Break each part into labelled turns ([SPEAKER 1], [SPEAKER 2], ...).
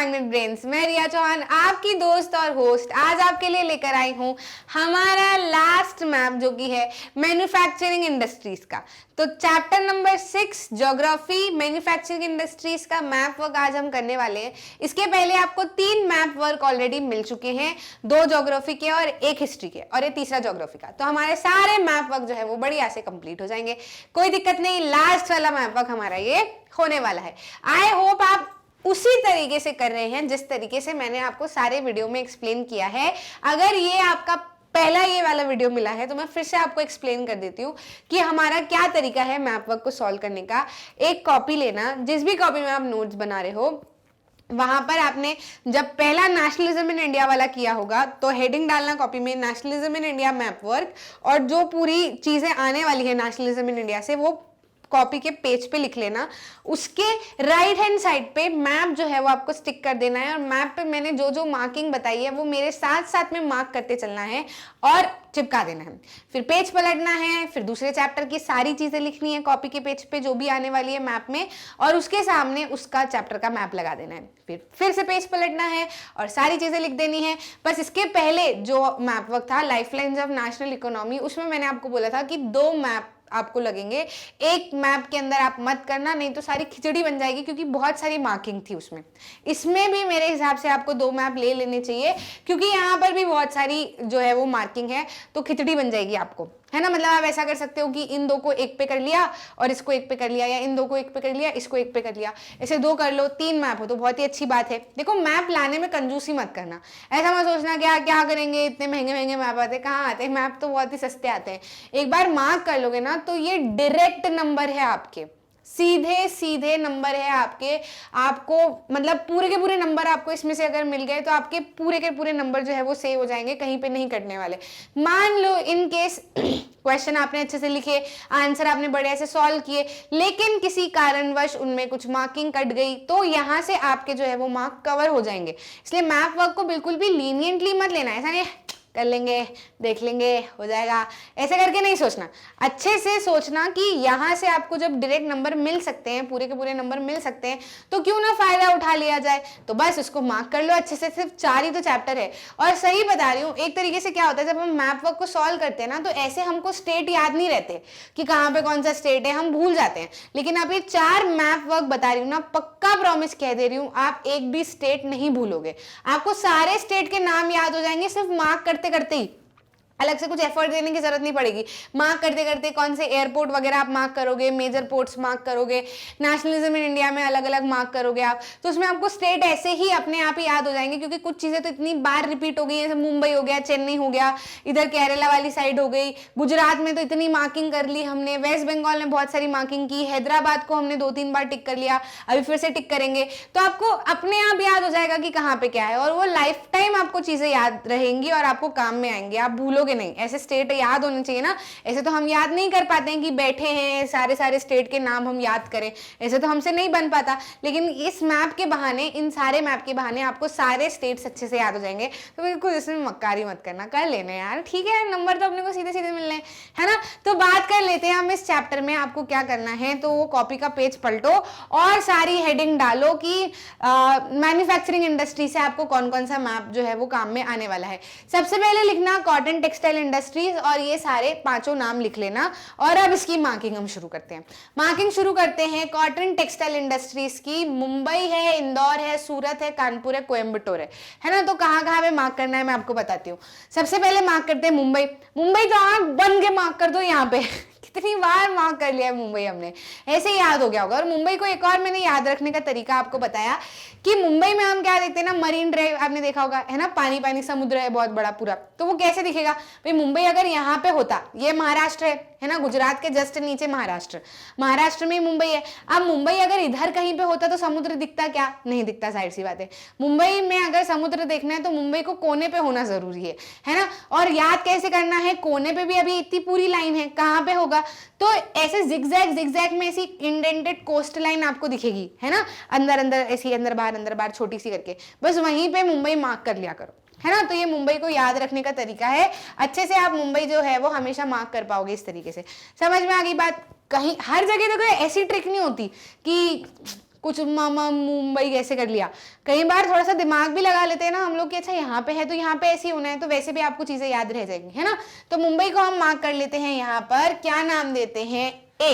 [SPEAKER 1] Magnet brains, मैं रिया चौहान आपकी दोस्त और होस्ट आज आपके लिए लेकर आई हूँ हमारा लास्ट मैप जो कि है मैन्युफैक्चरिंग इंडस्ट्रीज का। तो chapter number 6 geography manufacturing industries का मैप वर्क आज हम करने वाले हैं। इसके पहले आपको 3 मैप वर्क ऑलरेडी मिल चुके हैं, 2 ज्योग्राफी के और 1 हिस्ट्री के, और ये तीसरा ज्योग्राफी का। तो हमारे सारे मैप वर्क जो है वो बढ़िया से कंप्लीट हो जाएंगे, कोई दिक्कत नहीं। लास्ट वाला मैप वर्क हमारा ये होने वाला है। आई होप आप उसी तरीके से कर रहे हैं जिस तरीके से मैंने आपको सारे वीडियो में एक्सप्लेन किया है। अगर ये आपका पहला ये वाला वीडियो मिला है तो मैं फिर से आपको एक्सप्लेन कर देती हूँ कि हमारा क्या तरीका है मैप वर्क को सॉल्व करने का। एक कॉपी लेना, जिस भी कॉपी में आप नोट्स बना रहे हो वहां पर आपने जब पहला नेशनलिज्म इन इंडिया वाला किया होगा तो हेडिंग डालना कॉपी में nationalism in India map work, और जो पूरी चीजें आने वाली है नेशनलिज्म इन इंडिया से वो कॉपी के पेज पे लिख लेना। उसके राइट हैंड साइड पे मैप जो है वो आपको स्टिक कर देना है, और मैप पे मैंने जो जो मार्किंग बताई है वो मेरे साथ साथ में मार्क करते चलना है और चिपका देना है। फिर पेज पलटना है, फिर दूसरे चैप्टर की सारी चीजें लिखनी है कॉपी के पेज पे जो भी आने वाली है मैप में, और उसके सामने उसका चैप्टर का मैप लगा देना है। फिर से पेज पलटना है और सारी चीजें लिख देनी है। बस इसके पहले जो मैप वर्क था लाइफलाइंस ऑफ नेशनल इकोनॉमी, उसमें मैंने आपको बोला था कि 2 मैप आपको लगेंगे, एक मैप के अंदर आप मत करना, नहीं तो सारी खिचड़ी बन जाएगी क्योंकि बहुत सारी मार्किंग थी उसमें। इसमें भी मेरे हिसाब से आपको 2 मैप ले लेने चाहिए क्योंकि यहाँ पर भी बहुत सारी जो है वो मार्किंग है, तो खिचड़ी बन जाएगी आपको, है ना। मतलब आप ऐसा कर सकते हो कि इन 2 को 1 पे कर लिया और इसको 1 पे कर लिया, या इन 2 को 1 पे कर लिया इसको 1 पे कर लिया, ऐसे 2 कर लो, 3 मैप हो तो बहुत ही अच्छी बात है। देखो मैप लाने में कंजूसी मत करना, ऐसा मत सोचना क्या क्या करेंगे, इतने महंगे महंगे मैप आते हैं, कहाँ आते हैं मैप, तो बहुत ही सस्ते आते हैं। एक बार मार्क कर लोगे ना तो ये डायरेक्ट नंबर है आपके, सीधे सीधे नंबर है आपके। आपको मतलब पूरे के पूरे नंबर आपको इसमें से अगर मिल गए तो आपके पूरे के पूरे नंबर जो है वो सेव हो जाएंगे, कहीं पे नहीं कटने वाले। मान लो इन केस क्वेश्चन आपने अच्छे से लिखे, आंसर आपने बढ़िया से सॉल्व किए, लेकिन किसी कारणवश उनमें कुछ मार्किंग कट गई तो यहाँ से आपके जो है वो मार्क कवर हो जाएंगे। इसलिए मैप वर्क को बिल्कुल भी लीनियंटली मत लेना, ऐसा नहीं कर लेंगे देख लेंगे हो जाएगा, ऐसे करके नहीं सोचना। अच्छे से सोचना कि यहाँ से आपको जब डायरेक्ट नंबर मिल सकते हैं, पूरे के पूरे नंबर मिल सकते हैं, तो क्यों ना फायदा उठा लिया जाए। तो बस उसको मार्क कर लो अच्छे से। सिर्फ 4 ही तो चैप्टर है, और सही बता रही हूँ एक तरीके से क्या होता है जब हम मैप वर्क को सॉल्व करते हैं ना तो ऐसे हमको स्टेट याद नहीं रहते कि कहाँ पे कौन सा स्टेट है, हम भूल जाते हैं। लेकिन अब ये 4 मैप वर्क बता रही हूँ ना, पक्का प्रॉमिस कह दे रही हूँ, आप एक भी स्टेट नहीं भूलोगे। आपको सारे स्टेट के नाम याद हो जाएंगे सिर्फ मार्क करते करते ही, अलग से कुछ एफर्ट देने की जरूरत नहीं पड़ेगी। मार्क करते करते कौन से एयरपोर्ट वगैरह आप मार्क करोगे, मेजर पोर्ट्स मार्क करोगे, नेशनलिज्म इन इंडिया में अलग अलग मार्क करोगे आप, तो उसमें आपको स्टेट ऐसे ही अपने आप ही याद हो जाएंगे। क्योंकि कुछ चीजें तो इतनी बार रिपीट हो गई है, जैसे मुंबई हो गया, चेन्नई हो गया, इधर केरला वाली साइड हो गई, गुजरात में तो इतनी मार्किंग कर ली हमने, वेस्ट बंगाल ने बहुत सारी मार्किंग की, हैदराबाद को हमने 2-3 बार टिक कर लिया, अभी फिर से टिक करेंगे, तो आपको अपने आप याद हो जाएगा कि कहाँ पे क्या है, और वो लाइफ टाइम आपको चीजें याद रहेंगी और आपको काम में आएंगे, आप भूलोगे नहीं। ऐसे स्टेट याद होने चाहिए ना, ऐसे तो हम याद नहीं कर पाते हैं कि बैठे हैं सारे स्टेट के नाम हम याद करें, ऐसे तो हमसे नहीं बन पाता। लेकिन इस मैप के बहाने, इन सारे मैप के बहाने आपको सारे स्टेट्स अच्छे से याद हो जाएंगे। तो बिल्कुल इसमें मक्कारी मत करना, कर लेना यार, ठीक है, नंबर तो अपने को सीधे सीधे मिलने हैं, है ना। तो बात कर लेते हैं हम इस चैप्टर में आपको क्या करना है। तो वो कॉपी का पेज पलटो और सारी हेडिंग डालो कि मैन्युफैक्चरिंग इंडस्ट्री से आपको कौन कौन सा मैप जो है वो काम में आने वाला है। सबसे पहले लिखना कॉटन टेक्सटाइल इंडस्ट्रीज, और ये सारे 5 नाम लिख लेना। और अब इसकी मार्किंग हम शुरू करते हैं। मार्किंग शुरू करते हैं कॉटन टेक्सटाइल इंडस्ट्रीज की। मुंबई है, इंदौर है, सूरत है, कानपुर है, कोयम्बटूर है ना। तो कहाँ कहाँ पे मार्क करना है मैं आपको बताती हूँ। सबसे पहले मार्क करते हैं मुंबई। मुंबई तो आंख बंद के मार्क कर दो यहाँ पे कितनी बार मार्क कर लिया है मुंबई हमने, ऐसे ही याद हो गया होगा। और मुंबई को एक और मैंने याद रखने का तरीका आपको बताया कि मुंबई में हम क्या देखते हैं ना, मरीन ड्राइव आपने देखा होगा, है ना, पानी पानी समुद्र है बहुत बड़ा पूरा, तो वो कैसे दिखेगा भाई। मुंबई अगर यहाँ पे होता, ये महाराष्ट्र है ना, गुजरात के जस्ट नीचे महाराष्ट्र में मुंबई है। अब मुंबई अगर इधर कहीं पे होता तो समुद्र दिखता क्या, नहीं दिखता, साइड सी बात है। मुंबई में अगर समुद्र देखना है तो मुंबई को कोने पे होना जरूरी है ना। और याद कैसे करना है, कोने पे भी अभी इतनी पूरी लाइन है, कहाँ पे होगा, तो ऐसे जिगजैग में ऐसी इंडेंटेड कोस्ट लाइन आपको दिखेगी, है ना, अंदर अंदर ऐसी अंदर बाहर छोटी सी करके, बस वहीं पे मुंबई मार्क कर लिया करो, है ना। तो ये मुंबई को याद रखने का तरीका है, अच्छे से आप मुंबई जो है वो हमेशा मार्क कर पाओगे इस तरीके से। समझ में आ गई बात। कहीं हर जगह तो कोई ऐसी ट्रिक नहीं होती कि कुछ मुंबई कैसे कर लिया। कई बार थोड़ा सा दिमाग भी लगा लेते हैं ना हम लोग कि अच्छा यहाँ पे है तो यहाँ पे ऐसे ही होना है, तो वैसे भी आपको चीजें याद रह जाएंगी, है ना। तो मुंबई को हम मार्क कर लेते हैं, यहाँ पर क्या नाम देते हैं, ए।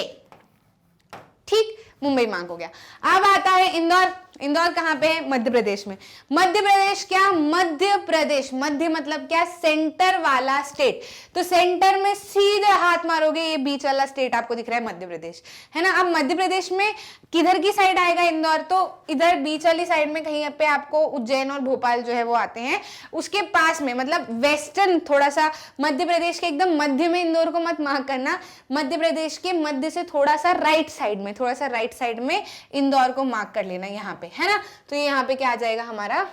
[SPEAKER 1] ठीक, मुंबई मार्क हो गया। अब आता है इंदौर। इंदौर कहाँ पे है, मध्य प्रदेश में। मध्य प्रदेश क्या, मध्य प्रदेश, मध्य मतलब क्या, सेंटर वाला स्टेट। तो सेंटर में सीधे हाथ मारोगे, ये बीच वाला स्टेट आपको दिख रहा है मध्य प्रदेश, है ना। अब मध्य प्रदेश में किधर की साइड आएगा इंदौर, तो इधर बीच वाली साइड में कहीं पे आपको उज्जैन और भोपाल जो है वो आते हैं, उसके पास में, मतलब वेस्टर्न थोड़ा सा मध्य प्रदेश के एकदम मध्य में इंदौर को मत मार्क करना, मध्य प्रदेश के मध्य से थोड़ा सा राइट साइड में, थोड़ा सा राइट साइड में इंदौर को मार्क कर लेना यहाँ पे, है ना। तो ये यहाँ पे क्या आ जाएगा हमारा,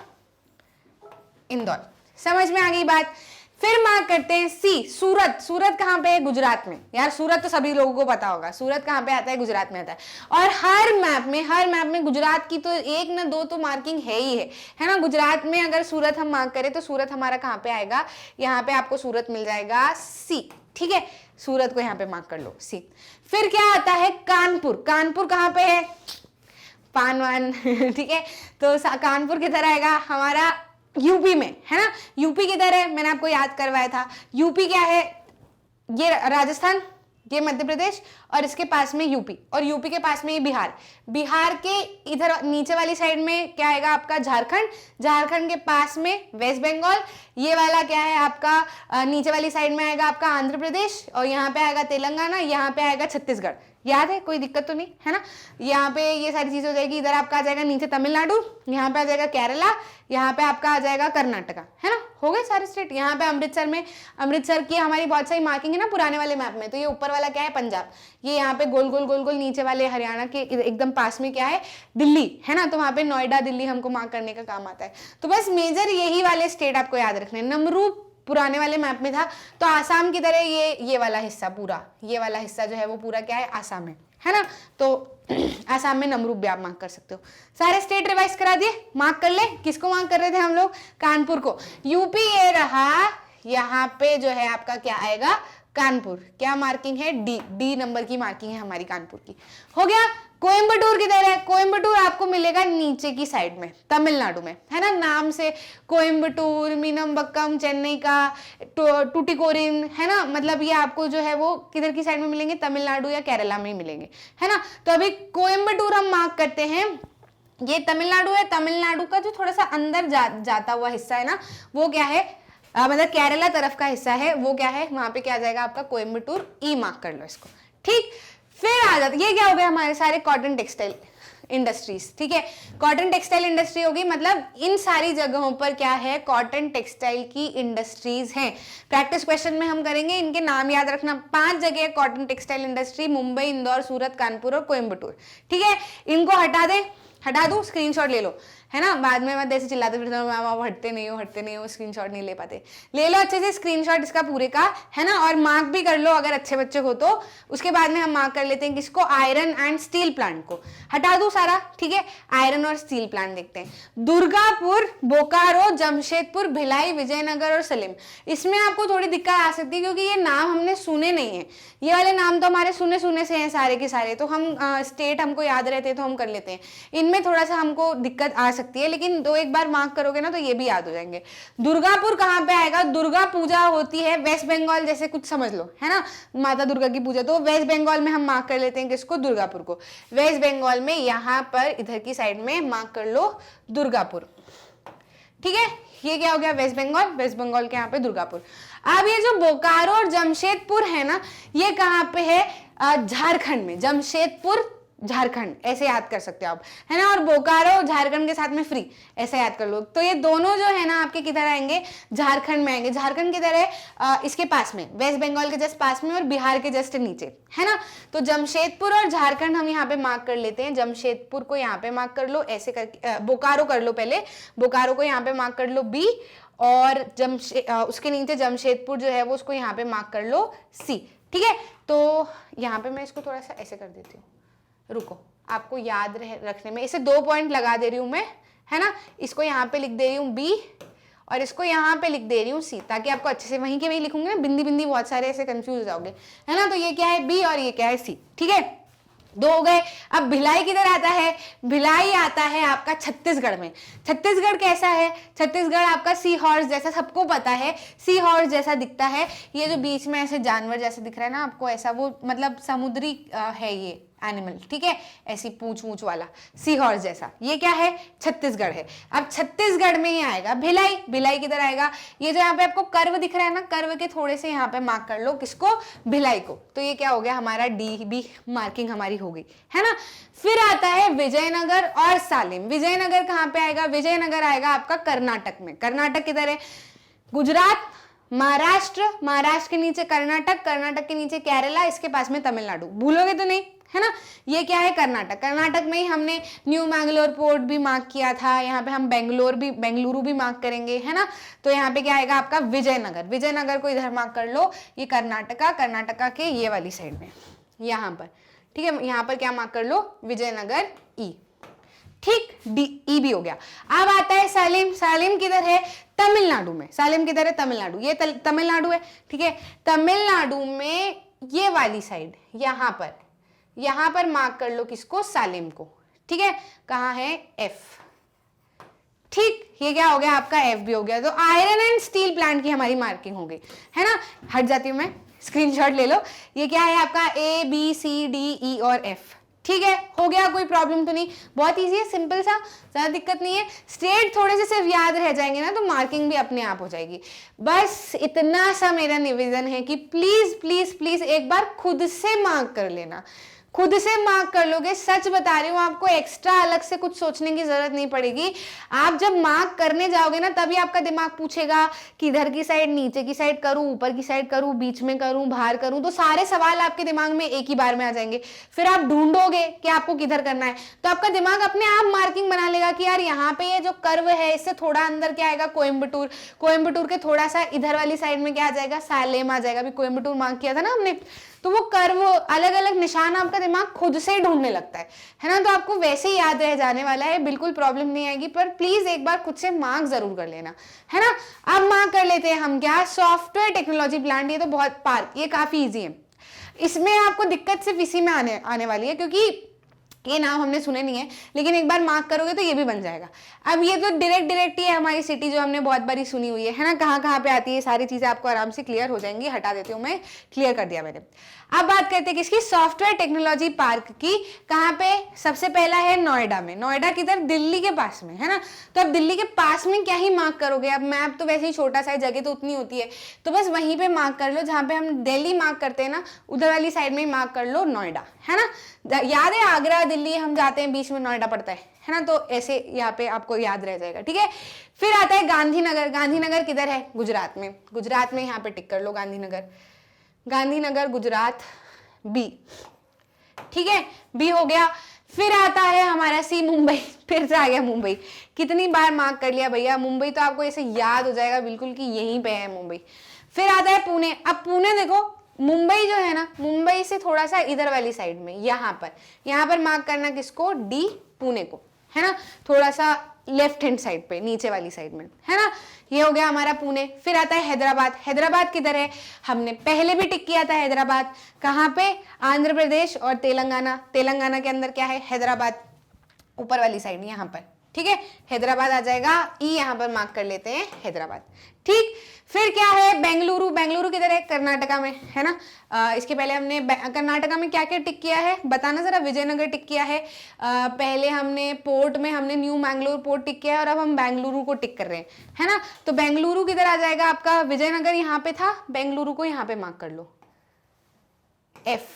[SPEAKER 1] इंदौर। समझ में आ गई बात। फिर मार्क करते हैं सी, सूरत। सूरत कहाँ पे है, गुजरात में। यार सूरत तो सभी लोगों को पता होगा, सूरत कहाँ पे आता है, गुजरात में आता है। और हर मैप में गुजरात की तो एक ना दो तो मार्किंग है ही है ना। गुजरात में अगर सूरत हम मार्क करें तो सूरत हमारा कहाँ पे आएगा, यहाँ पे आपको सूरत मिल जाएगा सी, ठीक है। सूरत को यहाँ पे मार्क कर लो सी। फिर क्या आता है, कानपुर। कानपुर कहाँ पे है, पानवान ठीक है। तो कानपुर किधर आएगा हमारा, यूपी में, है ना। यूपी किधर है, मैंने आपको याद करवाया था। यूपी क्या है, ये राजस्थान, ये मध्य प्रदेश, और इसके पास में यूपी, और यूपी के पास में ये बिहार। बिहार के इधर नीचे वाली साइड में क्या आएगा आपका, झारखंड। झारखंड के पास में वेस्ट बंगाल। ये वाला क्या है आपका, नीचे वाली साइड में आएगा आपका आंध्र प्रदेश, और यहाँ पे आएगा तेलंगाना, यहाँ पे आएगा छत्तीसगढ़। याद है, कोई दिक्कत तो नहीं है ना। यहाँ पे ये सारी चीजें हो जाएगी। इधर आपका आ जाएगा नीचे तमिलनाडु, यहाँ पे आ जाएगा केरला, यहाँ पे आपका आ जाएगा कर्नाटका, है ना। हो गए सारे स्टेट। यहाँ पे अमृतसर में, अमृतसर की हमारी बहुत सारी मार्किंग है ना पुराने वाले मैप में। तो ये ऊपर वाला क्या है, पंजाब। ये यहाँ पे गोल गोल गोल गोल नीचे वाले हरियाणा के एकदम पास में क्या है, दिल्ली, है ना। तो वहाँ पे नोएडा, दिल्ली हमको मार्क करने का काम आता है। तो बस मेजर यही वाले स्टेट आपको याद रखने। नमरू पुराने वाले मैप में था, तो आसाम की तरह ये वाला हिस्सा पूरा, ये वाला हिस्सा जो है वो पूरा क्या है, आसाम है ना। तो आसाम में नमरूप भी आप मार्क कर सकते हो। सारे स्टेट रिवाइज करा दिए, मार्क कर ले। किसको मार्क कर रहे थे हम लोग, कानपुर को। यूपी ये रहा, यहाँ पे जो है आपका क्या आएगा, कानपुर। क्या मार्किंग है, डी नंबर की मार्किंग है हमारी कानपुर की। हो गया। कोयम्बटूर किधर है, कोयम्बटूर आपको मिलेगा नीचे की साइड में, तमिलनाडु में, है ना। नाम से कोयम्बटूर, मीनमबक्कम, चेन्नई का टूटिकोरिन, है ना। मतलब ये आपको जो है वो किधर की साइड में मिलेंगे, तमिलनाडु या केरला में ही मिलेंगे, है ना। तो अभी कोयम्बटूर हम मार्क करते हैं, ये तमिलनाडु है। तमिलनाडु का जो थोड़ा सा अंदर जाता हुआ हिस्सा है ना, वो क्या है, मतलब केरला तरफ का हिस्सा है, वो क्या है, वहां पे क्या आ जाएगा आपका, कोयम्बटूर। ई मार्क कर लो इसको, ठीक। फिर आ जाता, ये क्या हो गया हमारे सारे कॉटन टेक्सटाइल इंडस्ट्रीज, ठीक है। कॉटन टेक्सटाइल इंडस्ट्री होगी, मतलब इन सारी जगहों पर क्या है, कॉटन टेक्सटाइल की इंडस्ट्रीज हैं। प्रैक्टिस क्वेश्चन में हम करेंगे, इनके नाम याद रखना। 5 जगह cotton textile industry, Mumbai, Indore, Surat, Kanpur और कोयम्बटूर, ठीक है। इनको हटा दो, स्क्रीनशॉट ले लो, है ना। बाद में मत ऐसे चिल्लाते फिरते हो, मैम आप हटते नहीं हो, स्क्रीनशॉट नहीं ले पाते। ले लो अच्छे से स्क्रीनशॉट इसका पूरे का, है ना। और मार्क भी कर लो अगर अच्छे बच्चे हो तो। उसके बाद में हम मार्क कर लेते हैं किसको, आयरन एंड स्टील प्लांट को। हटा दो सारा, ठीक है। आयरन और स्टील प्लांट देखते हैं। दुर्गापुर, बोकारो, जमशेदपुर, भिलाई, विजयनगर और सलीम। इसमें आपको थोड़ी दिक्कत आ सकती है क्योंकि ये नाम हमने सुने नहीं है। ये वाले नाम तो हमारे सुने से हैं सारे के सारे, तो हम स्टेट हमको याद रहते हैं तो हम कर लेते हैं। इनमें थोड़ा सा हमको दिक्कत आ सकती है, लेकिन 2-1 बार मार्क करोगे ना तो ये भी याद हो जाएंगे। दुर्गापुर कहाँ पे आएगा, दुर्गा पूजा होती है वेस्ट बंगाल जैसे कुछ समझ लो, है ना, माता दुर्गा की पूजा। तो वेस्ट बंगाल में हम मार्क कर लेते हैं किसको, दुर्गापुर को। वेस्ट बंगाल में यहाँ पर इधर की साइड में मार्क कर लो दुर्गापुर, ठीक है। ये क्या हो गया, वेस्ट बंगाल। वेस्ट बंगाल के यहाँ पे दुर्गापुर। अब ये जो बोकारो और जमशेदपुर है ना, ये कहाँ पे है, झारखंड में। जमशेदपुर झारखंड ऐसे याद कर सकते हो आप, है ना। और बोकारो झारखंड के साथ में फ्री, ऐसे याद कर लो। तो ये दोनों जो है ना आपके किधर आएंगे, झारखंड में आएंगे। झारखंड किधर है, इसके पास में, वेस्ट बंगाल के जस्ट पास में और बिहार के जस्ट नीचे, है ना। तो जमशेदपुर और झारखंड हम यहाँ पे मार्क कर लेते हैं। जमशेदपुर को यहाँ पे मार्क कर लो ऐसे करके, बोकारो कर लो पहले, बोकारो को यहाँ पे मार्क कर लो बी, और उसके नीचे जमशेदपुर जो है वो उसको यहाँ पे मार्क कर लो सी, ठीक है। तो यहाँ पे मैं इसको थोड़ा सा ऐसे कर देती हूँ, रुको, आपको याद रखने में इसे 2 पॉइंट लगा दे रही हूं मैं, है ना। इसको यहाँ पे लिख दे रही हूँ बी और इसको यहाँ पे लिख दे रही हूँ सी, ताकि आपको अच्छे से वहीं के वहीं लिखूंगे ना, बिंदी बिंदी बहुत सारे ऐसे कंफ्यूज हो जाओगे, है ना। तो ये क्या है बी और ये क्या है सी, ठीक है। दो हो गए। अब भिलाई किधर आता है? भिलाई आता है आपका छत्तीसगढ़ में। छत्तीसगढ़ कैसा है? छत्तीसगढ़ आपका सी हॉर्स जैसा, सबको पता है सी हॉर्स जैसा दिखता है। ये जो बीच में ऐसे जानवर जैसे दिख रहा है ना आपको, ऐसा वो मतलब समुद्री है ये एनिमल, ठीक है, ऐसी पूंछ वूंछ वाला सी हॉर्स जैसा। ये क्या है? छत्तीसगढ़ है। अब छत्तीसगढ़ में ही आएगा भिलाई। भिलाई किधर आएगा? ये जो यहाँ पे आपको कर्व दिख रहा है ना, कर्व के थोड़े से यहाँ पे मार्क कर लो, किसको? भिलाई को। तो ये क्या हो गया? हमारा डी बी मार्किंग हमारी हो गई, है ना। फिर आता है विजयनगर और सालेम। विजयनगर कहाँ पे आएगा? विजयनगर आएगा आपका कर्नाटक में। कर्नाटक किधर है? गुजरात, महाराष्ट्र, महाराष्ट्र के नीचे कर्नाटक, कर्नाटक के नीचे केरला, इसके पास में तमिलनाडु। भूलोगे तो नहीं, है ना। ये क्या है? कर्नाटक। कर्नाटक में ही हमने न्यू मैंगलोर पोर्ट भी मार्क किया था, यहाँ पे हम बेंगलुरु भी मार्क करेंगे, है ना। तो यहाँ पे क्या आएगा आपका? विजयनगर। विजयनगर को इधर मार्क कर लो, ये कर्नाटका के ये वाली साइड में, यहाँ पर, ठीक है। यहाँ पर क्या मार्क कर लो? विजयनगर ई, ठीक, डी ई भी हो गया। अब आता है सालेम। सालेम किधर है? तमिलनाडु में। सालेम किधर है? तमिलनाडु। ये तमिलनाडु है, ठीक है। तमिलनाडु में ये वाली साइड, यहाँ पर मार्क कर लो, किसको? सालेम को, ठीक है। कहाँ है? एफ, ठीक। ये क्या हो गया आपका? एफ भी हो गया। तो आयरन एंड स्टील प्लांट की हमारी मार्किंग हो गई, है ना। हट जाती हूं मैं, स्क्रीनशॉट ले लो। ये क्या है आपका? A B C D E और एफ, ठीक है। हो गया, कोई प्रॉब्लम तो नहीं, बहुत इजी है, सिंपल सा, ज्यादा दिक्कत नहीं है। स्टेट थोड़े से सिर्फ याद रह जाएंगे ना, तो मार्किंग भी अपने आप हो जाएगी। बस इतना सा मेरा निवेदन है कि प्लीज प्लीज प्लीज एक बार खुद से मार्क कर लेना। खुद से मार्क कर लोगे, सच बता रही हूँ, आपको एक्स्ट्रा अलग से कुछ सोचने की जरूरत नहीं पड़ेगी। आप जब मार्क करने जाओगे ना, तभी आपका दिमाग पूछेगा कि इधर की साइड, नीचे की साइड करूँ, ऊपर की साइड करूँ, बीच में करूँ, बाहर करूँ, तो सारे सवाल आपके दिमाग में एक ही बार में आ जाएंगे। फिर आप ढूंढोगे कि आपको किधर करना है, तो आपका दिमाग अपने आप मार्किंग बना लेगा कि यार यहाँ पे ये जो कर्व है, इससे थोड़ा अंदर क्या आएगा? कोयम्बटूर। कोयम्बटूर के थोड़ा सा इधर वाली साइड में क्या आ जाएगा? सालेम आ जाएगा। अभी कोयम्बटूर मार्क किया था ना हमने, तो वो कर्व, अलग अलग निशान आपका दिमाग खुद से ही ढूंढने लगता है ना। तो आपको वैसे ही याद रह जाने वाला है, बिल्कुल प्रॉब्लम नहीं आएगी। पर प्लीज एक बार खुद से मार्क जरूर कर लेना, है ना। अब मार्क कर लेते हैं हम क्या? Software technology plant. ये तो बहुत पार्क, ये काफी इजी है। इसमें आपको दिक्कत सिर्फ इसी में आने वाली है, क्योंकि ये नाम हमने सुने नहीं है, लेकिन एक बार मार्क करोगे तो ये भी बन जाएगा। अब ये तो डायरेक्ट ही है हमारी सिटी, जो हमने बहुत बारी सुनी हुई है ना। कहाँ कहाँ पे आती है, सारी चीजें आपको आराम से क्लियर हो जाएंगी। हटा देती हूँ मैं, क्लियर कर दिया मैंने। अब बात करते हैं किसकी? सॉफ्टवेयर टेक्नोलॉजी पार्क की। कहाँ पे? सबसे पहला है नोएडा में। नोएडा किधर? दिल्ली के पास में, है ना। तो अब दिल्ली के पास में क्या ही मार्क करोगे? अब मैप तो वैसे ही छोटा सा है, जगह तो उतनी होती है, तो बस वहीं पे मार्क कर लो। जहाँ पे हम दिल्ली मार्क करते हैं ना, उधर वाली साइड में ही मार्क कर लो नोएडा, है ना। याद है आगरा दिल्ली हम जाते हैं, बीच में नोएडा पड़ता है ना। तो ऐसे यहाँ पे आपको याद रह जाएगा, ठीक है। फिर आता है गांधीनगर। गांधीनगर किधर है? गुजरात में। गुजरात में यहाँ पे टिक कर लो गांधीनगर। गांधीनगर गुजरात, बी, ठीक है, बी हो गया। फिर आता है हमारा सी, मुंबई। फिर से आ गया मुंबई। कितनी बार मार्क कर लिया भैया? मुंबई तो आपको ऐसे याद हो जाएगा बिल्कुल कि यहीं पे है मुंबई। फिर आता है पुणे। अब पुणे देखो, मुंबई जो है ना, मुंबई से थोड़ा सा इधर वाली साइड में, यहाँ पर मार्क करना किसको? डी, पुणे को, है ना। थोड़ा सा लेफ्ट हैंड साइड पे, नीचे वाली साइड में, है ना। ये हो गया हमारा पुणे। फिर आता है हैदराबाद। हैदराबाद किधर है? हमने पहले भी टिक किया था हैदराबाद। कहाँ पे? आंध्र प्रदेश और तेलंगाना। तेलंगाना के अंदर क्या है? हैदराबाद, ऊपर वाली साइड, यहाँ पर, ठीक है। हैदराबाद आ जाएगा, ई यहाँ पर मार्क कर लेते हैं हैदराबाद, ठीक। फिर क्या है? बेंगलुरु। बेंगलुरु किधर है? कर्नाटका में, है ना। इसके पहले हमने कर्नाटका में क्या क्या टिक किया है बताना जरा। विजयनगर टिक किया है, पहले हमने पोर्ट में हमने न्यू मैंगलोर पोर्ट टिक किया है, और अब हम बेंगलुरु को टिक कर रहे हैं, है ना। तो बेंगलुरु किधर आ जाएगा आपका? विजयनगर यहाँ पे था, बेंगलुरु को यहाँ पे मार्क कर लो, एफ,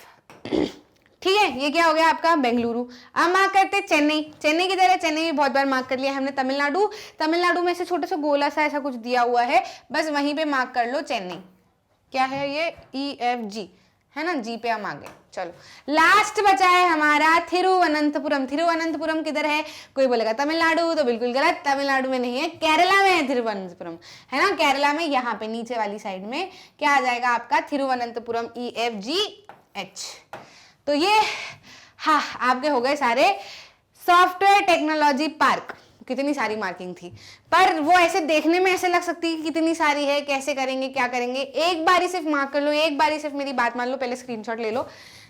[SPEAKER 1] ठीक है। ये क्या हो गया आपका? बेंगलुरु। अब मार्क करते हैं चेन्नई। चेन्नई किधर है? चेन्नई भी बहुत बार मार्क कर लिया हमने। तमिलनाडु। तमिलनाडु में से छोटा सा गोला सा ऐसा कुछ दिया हुआ है, बस वहीं पे मार्क कर लो चेन्नई। क्या है ये? ई एफ जी, है ना। जी पे हम आ गए। चलो लास्ट बचा है हमारा थिरुवनंतपुरम। थिरुवनंतपुरम किधर है? कोई बोलेगा तमिलनाडु, तो बिल्कुल गलत, तमिलनाडु में नहीं है, केरला में है थिरुवनंतपुरम, है ना। केरला में यहाँ पे नीचे वाली साइड में क्या आ जाएगा आपका? Thiruvananthapuram, E F G H. तो ये हाँ आपके हो गए सारे सॉफ्टवेयर टेक्नोलॉजी पार्क। कितनी सारी मार्किंग थी, पर वो ऐसे देखने में ऐसे लग सकती है कि कितनी सारी है, कैसे करेंगे, क्या करेंगे। एक बारी सिर्फ मार्क कर लो, एक बारी सिर्फ मेरी बात मान लो, पहले स्क्रीनशॉट ले लो।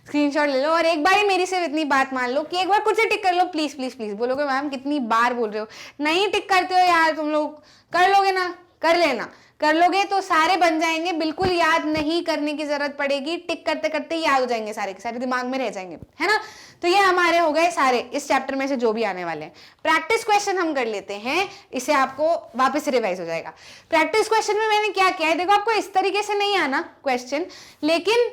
[SPEAKER 1] स्क्रीनशॉट ले लो और एक बार ही मेरी सिर्फ इतनी बात मान लो कि एक बार खुद से टिक कर लो, प्लीज प्लीज प्लीज। बोलोगे मैम कितनी बार बोल रहे हो, नहीं टिक करते हो यार तुम लोग, कर लोगे ना, कर लेना, कर लोगे तो सारे बन जाएंगे, बिल्कुल याद नहीं करने की जरूरत पड़ेगी, टिक करते करते याद हो जाएंगे, सारे के सारे दिमाग में रह जाएंगे, है ना। तो ये हमारे हो गए सारे इस चैप्टर में से जो भी आने वाले हैं। प्रैक्टिस क्वेश्चन हम कर लेते हैं, इससे आपको वापस से रिवाइज हो जाएगा। प्रैक्टिस क्वेश्चन में मैंने क्या किया है, देखो आपको इस तरीके से नहीं आना क्वेश्चन, लेकिन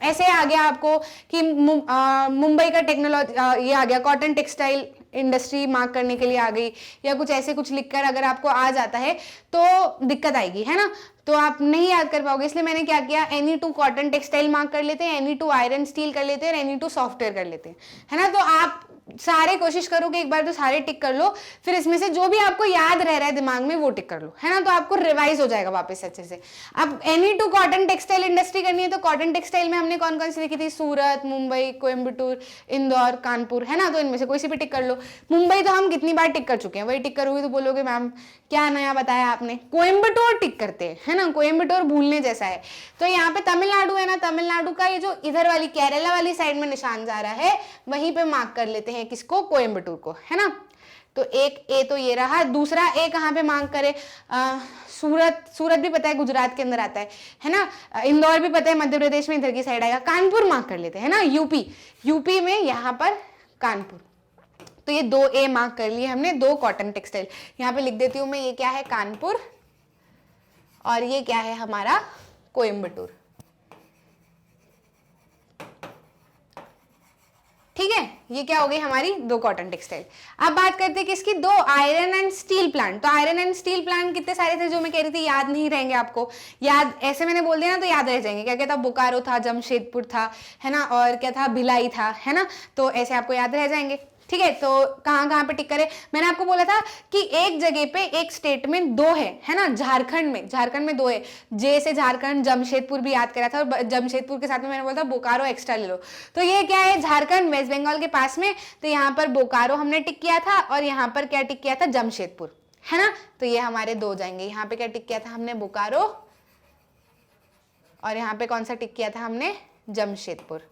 [SPEAKER 1] ऐसे आ गया आपको कि मुंबई का टेक्नोलॉजी ये आ गया, कॉटन टेक्सटाइल इंडस्ट्री मार्क करने के लिए आ गई, या कुछ ऐसे कुछ लिखकर अगर आपको आ जाता है तो दिक्कत आएगी, है ना, तो आप नहीं याद कर पाओगे। इसलिए मैंने क्या किया, Any2 कॉटन टेक्सटाइल मार्क कर लेते हैं, Any2 आयरन स्टील कर लेते हैं, Any2 सॉफ्टवेयर कर लेते हैं, है ना। तो आप सारे कोशिश करो कि एक बार तो सारे टिक कर लो, फिर इसमें से जो भी आपको याद रह रहा है दिमाग में वो टिक कर लो, है ना, तो आपको रिवाइज हो जाएगा वापस अच्छे से। अब Any2 कॉटन टेक्सटाइल इंडस्ट्री करनी है तो कॉटन टेक्सटाइल में हमने कौन कौन सी लिखी थी, सूरत, मुंबई, कोयम्बटूर, इंदौर, कानपुर, है ना, तो इनमें से कोई सी भी टिक कर लो। मुंबई तो हम कितनी बार टिक कर चुके हैं, वही टिक करोगे तो बोलोगे मैम क्या नया बताया आपने। कोयम्बटूर टिक करते हैं, है ना, कोयम्बटूर भूलने जैसा है। तो यहाँ पे तमिलनाडु है ना, तमिलनाडु का ये जो इधर वाली केरला वाली साइड में निशान जा रहा है, वहीं पे मार्क कर लेते हैं किसको, कोयम्बटूर को, है ना। तो एक ए तो ये रहा, दूसरा ए कहाँ पे मार्क करे, सूरत, सूरत भी पता है गुजरात के अंदर आता है ना, इंदौर भी पता है मध्य प्रदेश में इधर की साइड आएगा, कानपुर मार्क कर लेते हैं ना, यूपी, यूपी में यहाँ पर कानपुर। तो ये 2 ए मार्क कर लिए हमने, 2 कॉटन टेक्सटाइल, यहाँ पे लिख देती हूँ मैं, ये क्या है कानपुर और ये क्या है हमारा कोयम्बटूर, ठीक है। ये क्या हो गई हमारी 2 कॉटन टेक्सटाइल। अब बात करते हैं किसकी, 2 आयरन एंड स्टील प्लांट। तो आयरन एंड स्टील प्लांट कितने सारे थे जो मैं कह रही थी याद नहीं रहेंगे आपको, याद ऐसे मैंने बोल दिया ना तो याद रह जाएंगे। क्या क्या था, बोकारो था, जमशेदपुर था, है ना, और क्या था, भिलाई था, है ना, तो ऐसे आपको याद रह जाएंगे, ठीक है। तो कहाँ कहाँ पे टिक करे, मैंने आपको बोला था कि एक जगह पे एक स्टेट में 2 है ना, झारखंड में 2 है, जे से झारखंड, जमशेदपुर भी याद करा था, और जमशेदपुर के साथ में मैंने बोला था बोकारो एक्स्ट्रा ले लो। तो ये क्या है, झारखंड वेस्ट बंगाल के पास में, तो यहाँ पर बोकारो हमने टिक किया था और यहाँ पर क्या टिक किया था, जमशेदपुर, है ना। तो ये हमारे 2 जाएंगे। यहाँ पे क्या टिक किया था हमने, बोकारो, और यहाँ पे कौन सा टिक किया था हमने, जमशेदपुर,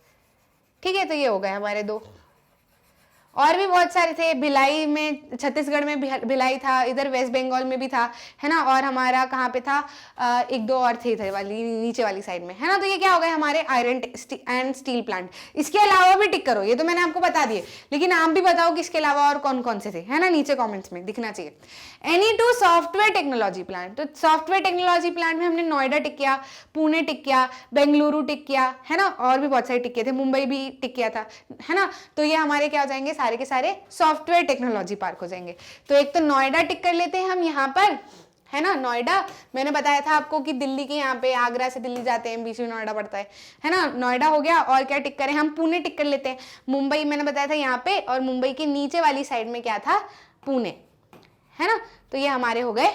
[SPEAKER 1] ठीक है। तो ये हो गए हमारे 2। और भी बहुत सारे थे, भिलाई में, छत्तीसगढ़ में भिलाई था, इधर वेस्ट बंगाल में भी था, है ना, और हमारा कहाँ पे था, 1-2 और थे इधर वाली नीचे वाली साइड में, है ना। तो ये क्या हो गए हमारे आयरन एंड स्टील प्लांट। इसके अलावा भी टिक करो, ये तो मैंने आपको बता दिए, लेकिन आप भी बताओ कि इसके अलावा और कौन कौन से थे, है ना, नीचे कॉमेंट्स में दिखना चाहिए। Any2 सॉफ्टवेयर टेक्नोलॉजी प्लांट, तो सॉफ्टवेयर टेक्नोलॉजी प्लांट में हमने नोएडा टिक किया, पुणे टिक किया, बेंगलुरु टिक किया, है ना, और भी बहुत सारे टिक किए थे, मुंबई भी टिक किया था, है ना। तो ये हमारे क्या हो जाएंगे, सारे के सारे सॉफ्टवेयर टेक्नोलॉजी पार्क हो जाएंगे। तो एक तो नोएडा टिक कर लेते हैं हम यहाँ पर, है ना, नोएडा मैंने बताया था आपको कि दिल्ली के यहाँ पे, आगरा से दिल्ली जाते हैं बीच में नोएडा पड़ता है ना, नोएडा हो गया। और क्या टिक करें हम, पुणे टिक कर लेते हैं, मुंबई मैंने बताया था यहाँ पे, और मुंबई के नीचे वाली साइड में क्या था, पुणे, है ना। तो ये हमारे हो गए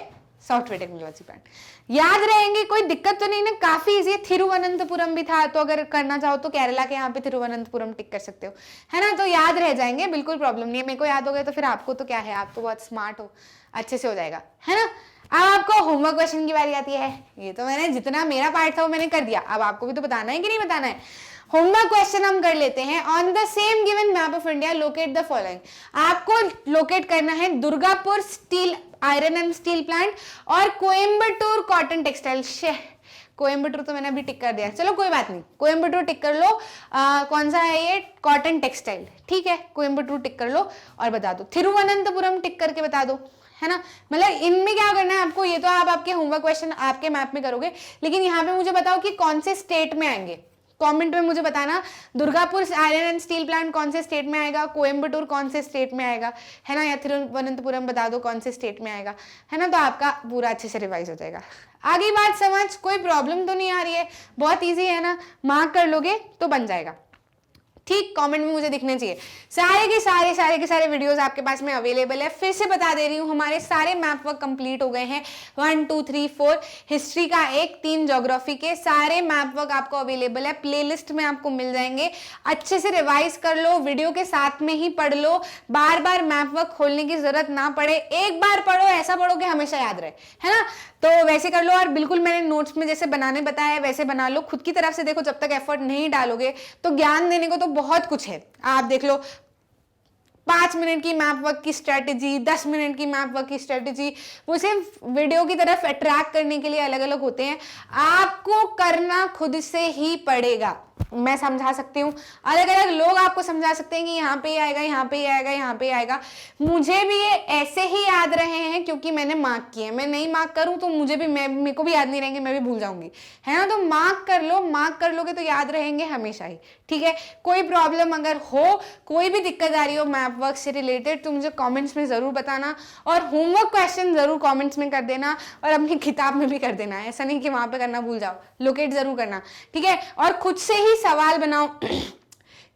[SPEAKER 1] सॉफ्टवेयर टेक्नोलॉजी प्लांट, याद रहेंगे, कोई दिक्कत तो नहीं ना, काफी इजी है। थिरुवनंतपुरम भी था, तो अगर करना चाहो तो केरला के यहाँ पे थिरुवनंतपुरम टिक कर सकते हो, है ना, तो याद रह जाएंगे, बिल्कुल प्रॉब्लम नहीं है। मेरे को याद हो गए तो फिर आपको तो क्या है, आप तो बहुत स्मार्ट हो, अच्छे से हो जाएगा, है ना। अब आपको होमवर्क क्वेश्चन की बारी आती है। ये तो मैंने जितना मेरा पार्ट था वो मैंने कर दिया, अब आपको भी तो बताना है कि नहीं बताना है। होमवर्क क्वेश्चन हम कर लेते हैं। On the same given map of India locate the following. आपको लोकेट करना है Durgapur steel iron and steel plant और कोयम्बटूर कॉटन टेक्सटाइल। कोयम्बटूर तो मैंने अभी टिक कर दिया, चलो कोई बात नहीं, कोयम्बटूर टिक कर लो। कौन सा है ये, कॉटन टेक्सटाइल, ठीक है, कोयम्बटूर टिक कर लो और बता दो। थिरुवनंतपुरम टिक करके बता दो, है ना। मतलब इनमें क्या करना है आपको, ये तो आप आपके होमवर्क क्वेश्चन आपके मैप में करोगे, लेकिन यहाँ पे मुझे बताओ कि कौन से स्टेट में आएंगे। कमेंट में मुझे बताना, Durgapur iron and steel plant कौन से स्टेट में आएगा, कोयम्बटूर कौन से स्टेट में आएगा, है ना, या थिरुवनंतपुरम बता दो कौन से स्टेट में आएगा, है ना। तो आपका पूरा अच्छे से रिवाइज हो जाएगा। आगे बात समझ, कोई प्रॉब्लम तो नहीं आ रही है, बहुत ईजी है ना, मार्क कर लोगे तो बन जाएगा। ठीक, कमेंट में मुझे दिखने चाहिए। सारे के सारे वीडियोस आपके पास में अवेलेबल है। फिर से बता दे रही हूँ, हमारे सारे मैप वर्क कंप्लीट हो गए हैं। 1 2 3 4 हिस्ट्री का 1, 3 ज्योग्राफी के सारे मैप वर्क आपको अवेलेबल है, प्लेलिस्ट में आपको मिल जाएंगे। अच्छे से रिवाइज कर लो, वीडियो के साथ में ही पढ़ लो, बार बार मैप वर्क खोलने की जरूरत ना पड़े, एक बार पढ़ो, ऐसा पढ़ो कि हमेशा याद रहे, है ना। तो वैसे कर लो, और बिल्कुल मैंने नोट्स में जैसे बनाने बताया है वैसे बना लो। खुद की तरफ से देखो, जब तक एफर्ट नहीं डालोगे तो ज्ञान देने को तो बहुत कुछ है। आप देख लो, 5 मिनट की मैप वर्क की स्ट्रेटेजी, 10 मिनट की मैप वर्क की स्ट्रेटेजी, वो सिर्फ वीडियो की तरफ अट्रैक्ट करने के लिए अलग अलग होते हैं। आपको करना खुद से ही पड़ेगा। मैं समझा सकती हूँ, अलग अलग लोग आपको समझा सकते हैं कि यहाँ पे आएगा, यहाँ पे आएगा, यहाँ पे आएगा। मुझे भी ये ऐसे ही याद रहे हैं क्योंकि मैंने मार्क किए। मैं नहीं मार्क करूँ तो मेरे को भी याद नहीं रहेंगे, मैं भी भूल जाऊंगी, है ना। तो मार्क कर लो, मार्क कर लोगे तो याद रहेंगे हमेशा ही, ठीक है। कोई प्रॉब्लम अगर हो, कोई भी दिक्कत आ रही हो मैप वर्क से रिलेटेड, तो मुझे कमेंट्स में जरूर बताना, और होमवर्क क्वेश्चन जरूर कमेंट्स में कर देना, और अपनी किताब में भी कर देना। ऐसा नहीं कि वहां पे करना भूल जाओ, लोकेट जरूर करना, ठीक है। और खुद से ही सवाल बनाओ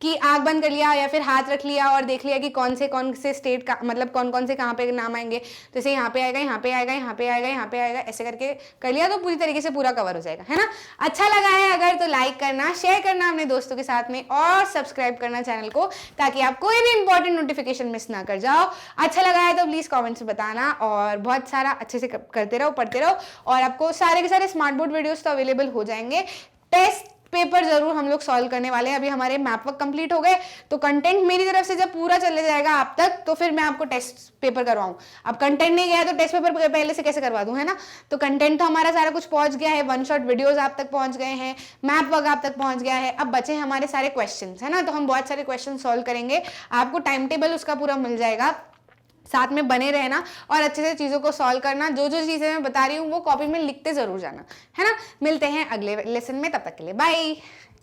[SPEAKER 1] कि आंख बंद कर लिया या फिर हाथ रख लिया और देख लिया कि कौन से स्टेट का, मतलब कौन से कहाँ पे नाम आएंगे। तो जैसे यहाँ पे आएगा, यहाँ पे आएगा, यहाँ पे आएगा, यहाँ पे आएगा, ऐसे करके कर लिया तो पूरी तरीके से पूरा कवर हो जाएगा, है ना। अच्छा लगा है अगर तो लाइक करना, शेयर करना अपने दोस्तों के साथ में, और सब्सक्राइब करना चैनल को, ताकि आप कोई भी इंपॉर्टेंट नोटिफिकेशन मिस ना कर जाओ। अच्छा लगा है तो प्लीज कॉमेंट्स में बताना, और बहुत सारा अच्छे से करते रहो, पढ़ते रहो, और आपको सारे के सारे स्मार्ट बोर्ड वीडियोस तो अवेलेबल हो जाएंगे। टेस्ट पेपर जरूर हम लोग सॉल्व करने वाले हैं। अभी हमारे मैप वर्क कंप्लीट हो गए, तो कंटेंट मेरी तरफ से जब पूरा चले जाएगा आप तक, तो फिर मैं आपको टेस्ट पेपर करवाऊं। अब कंटेंट नहीं गया तो टेस्ट पेपर पहले से कैसे करवा दूं, है ना। तो कंटेंट तो हमारा सारा कुछ पहुंच गया है, 1 शॉट वीडियोस आप तक पहुंच गए हैं, मैप वर्क आप तक पहुंच गया है। अब बचे हमारे सारे क्वेश्चन, है ना। तो हम बहुत सारे क्वेश्चन सॉल्व करेंगे, आपको टाइम टेबल उसका पूरा मिल जाएगा। साथ में बने रहना और अच्छे से चीज़ों को सॉल्व करना। जो जो चीज़ें मैं बता रही हूँ वो कॉपी में लिखते जरूर जाना, है ना। मिलते हैं अगले लेसन में, तब तक के लिए बाय।